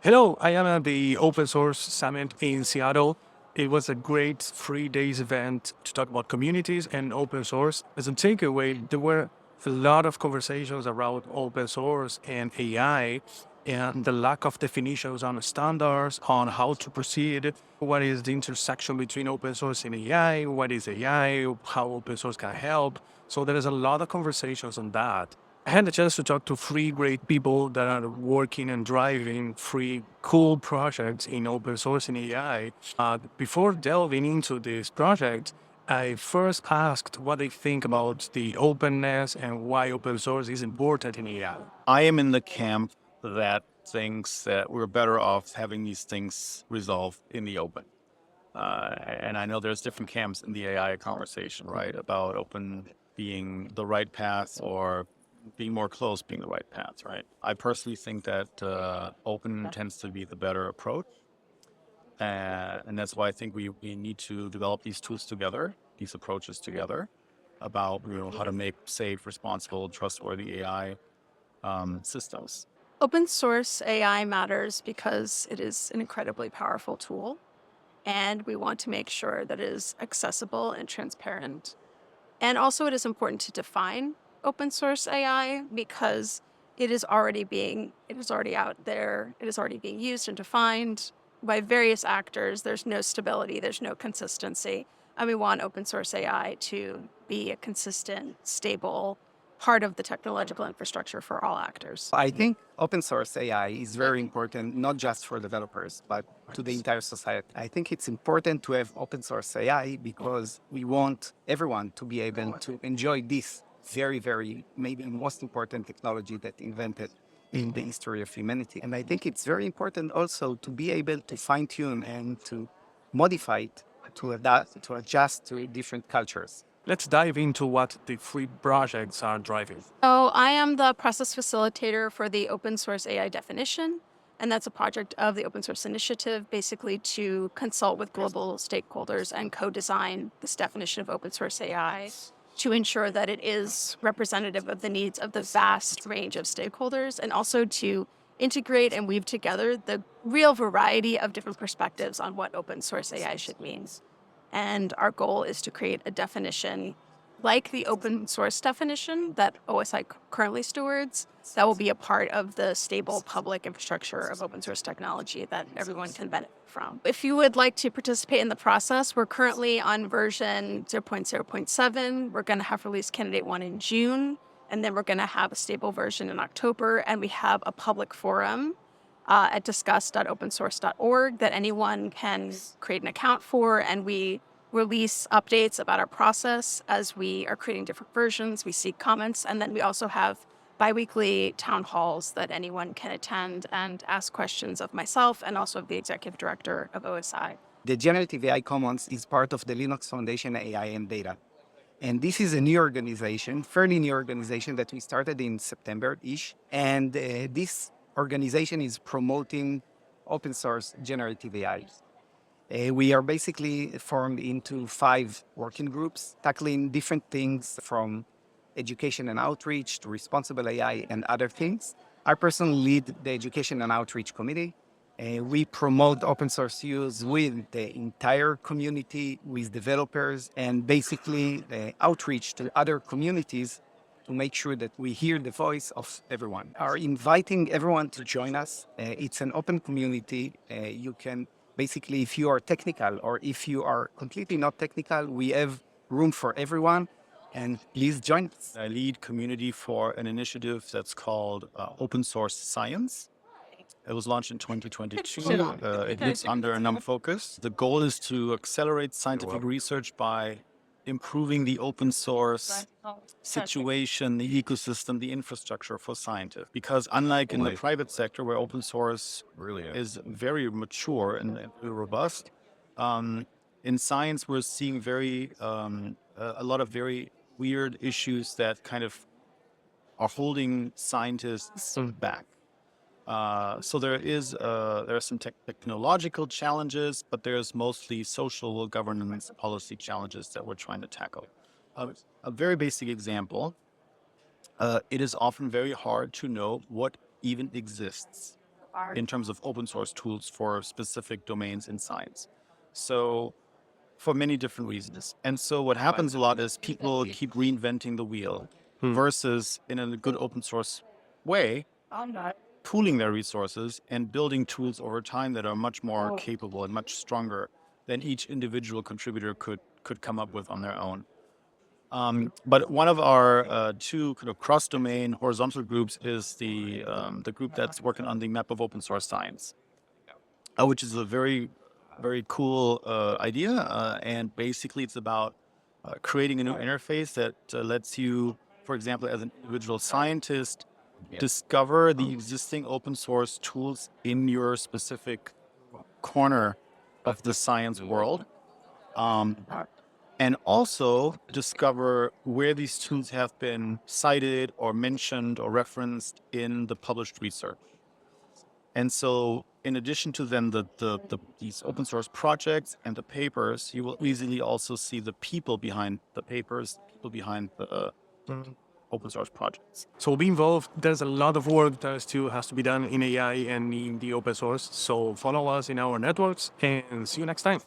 Hello, I am at the Open Source Summit in Seattle. It was a great 3 days event to talk about communities and open source. As a takeaway, there were a lot of conversations around open source and AI and the lack of definitions on standards on how to proceed. What is the intersection between open source and AI? What is AI? How open source can help? So there is a lot of conversations on that. I had the chance to talk to three great people that are working and driving three cool projects in open source and AI. Before delving into this project, I first asked what they think about the openness and why open source is important in AI. I am in the camp that thinks that we're better off having these things resolved in the open. And I know there's different camps in the AI conversation, right? About open being the right path or being more close being the right path, right? I personally think that open tends to be the better approach. And that's why I think we need to develop these tools together, these approaches together about how to make safe, responsible, trustworthy AI systems. Open source AI matters because it is an incredibly powerful tool, and we want to make sure that it is accessible and transparent. And also, it is important to define open source AI because it is already out there, it is already being used and defined by various actors. There's no stability, there's no consistency. And we want open source AI to be a consistent, stable part of the technological infrastructure for all actors. I think open source AI is very important, not just for developers, but to the entire society. I think it's important to have open source AI because we want everyone to be able to enjoy this very, very, maybe most important technology that invented in the history of humanity. And I think it's very important also to be able to fine tune and to modify it to adapt, to adjust to different cultures. Let's dive into what the three projects are driving. So I am the process facilitator for the open source AI definition, and that's a project of the Open Source Initiative, basically to consult with global stakeholders and co-design this definition of open source AI to ensure that it is representative of the needs of the vast range of stakeholders, and also to integrate and weave together the real variety of different perspectives on what open source AI should mean. And our goal is to create a definition like the open source definition that OSSi currently stewards, that will be a part of the stable public infrastructure of open source technology that everyone can benefit from. If you would like to participate in the process, we're currently on version 0.0.7. We're going to have release candidate 1 in June, and then we're going to have a stable version in October, and we have a public forum at discuss.opensource.org that anyone can create an account for, and we release updates about our process as we are creating different versions. We seek comments, and then we also have biweekly town halls that anyone can attend and ask questions of myself and also of the executive director of OSSi. The Generative AI Commons is part of the Linux Foundation AI and Data. And this is a new organization, fairly new organization that we started in September-ish. And this organization is promoting open source generative AI. We are basically formed into 5 working groups, tackling different things from education and outreach to responsible AI and other things. I personally lead the Education and Outreach Committee. We promote open source use with the entire community, with developers, and basically the outreach to other communities to make sure that we hear the voice of everyone. Are inviting everyone to join us. It's an open community. You can basically, if you are technical or if you are completely not technical, we have room for everyone. And please join us. I lead community for an initiative that's called Open Source Science. It was launched in 2022. It lives under a NUM focus. The goal is to accelerate scientific research by improving the open source situation, the ecosystem, the infrastructure for scientists. Because unlike in the private sector, where open source really is very mature and robust, in science we're seeing a lot of very weird issues that kind of are holding scientists back. So there are some technological challenges, but there's mostly social governance policy challenges that we're trying to tackle. A very basic example, it is often very hard to know what even exists. in terms of open source tools for specific domains in science. So for many different reasons. And so what happens a lot is people keep reinventing the wheel versus in a good open source way, pooling their resources and building tools over time that are much more capable and much stronger than each individual contributor could come up with on their own. But one of our two kind of cross-domain horizontal groups is the group that's working on the map of open source science, which is a very, very cool idea. And basically, it's about creating a new interface that lets you, for example, as an individual scientist, discover the existing open source tools in your specific corner of the science world. And also discover where these tools have been cited or mentioned or referenced in the published research. And so, in addition to then these open source projects and the papers, you will easily also see the people behind the papers, people behind the open source projects. So be involved. There's a lot of work that still has to be done in AI and in the open source. So follow us in our networks and see you next time.